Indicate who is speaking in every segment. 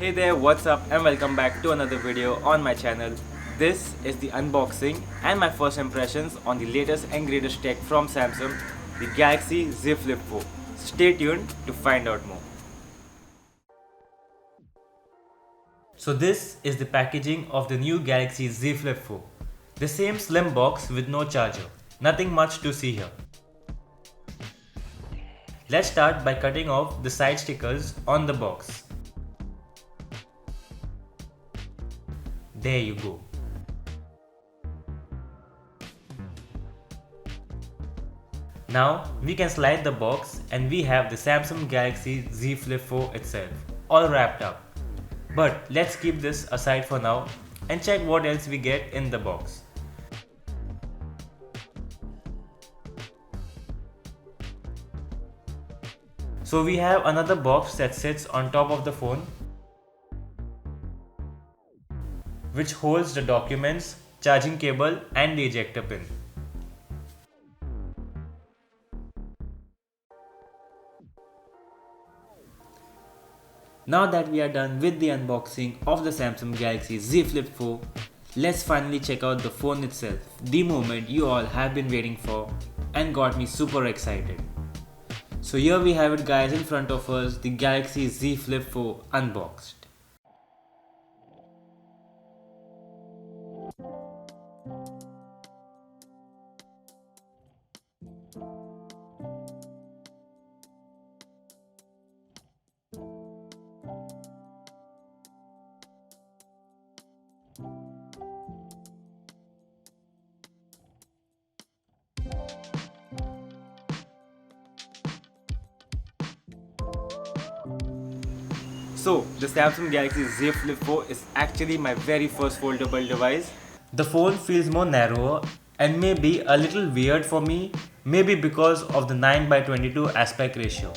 Speaker 1: Hey there, what's up and welcome back to another video on my channel. This is the unboxing and my first impressions on the latest and greatest tech from Samsung, the Galaxy Z Flip 4. Stay tuned to find out more. So this is the packaging of the new Galaxy Z Flip 4. The same slim box with no charger. Nothing much to see here. Let's start by cutting off the side stickers on the box. There you go. Now we can slide the box and we have the Samsung Galaxy Z Flip 4 itself, all wrapped up. But let's keep this aside for now and check what else we get in the box. So we have another box that sits on top of the phone, which holds the documents, charging cable and the ejector pin. Now that we are done with the unboxing of the Samsung Galaxy Z Flip 4, let's finally check out the phone itself, the moment you all have been waiting for and got me super excited. So here we have it guys in front of us, the Galaxy Z Flip 4 unboxed. So, the Samsung Galaxy Z Flip 4 is actually my very first foldable device. The phone feels more narrower and may be a little weird for me, maybe because of the 9:22 aspect ratio.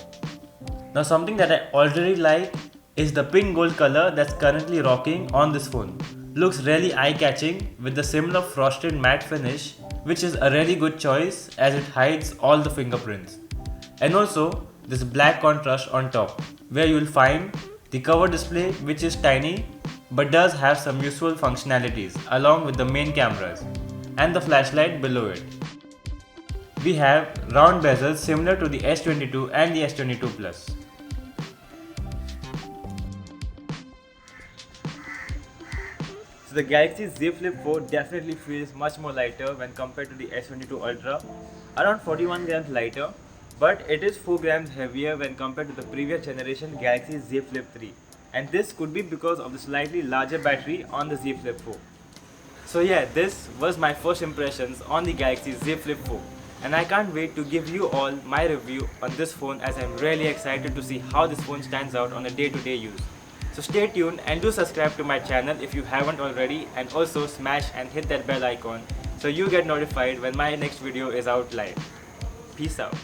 Speaker 1: Now something that I already like is the pink gold color that's currently rocking on this phone. Looks really eye-catching with the similar frosted matte finish, which is a really good choice as it hides all the fingerprints. And also this black contrast on top, where you will find the cover display, which is tiny but does have some useful functionalities along with the main cameras and the flashlight below it. We have round bezels similar to the S22 and the S22 Plus. So the Galaxy Z Flip 4 definitely feels much more lighter when compared to the S22 Ultra, around 41 grams lighter. But it is 4 grams heavier when compared to the previous generation Galaxy Z Flip 3, and this could be because of the slightly larger battery on the Z Flip 4. So yeah, this was my first impressions on the Galaxy Z Flip 4, and I can't wait to give you all my review on this phone as I'm really excited to see how this phone stands out on a day-to-day use. So stay tuned and do subscribe to my channel if you haven't already, and also smash and hit that bell icon so you get notified when my next video is out live. Peace out.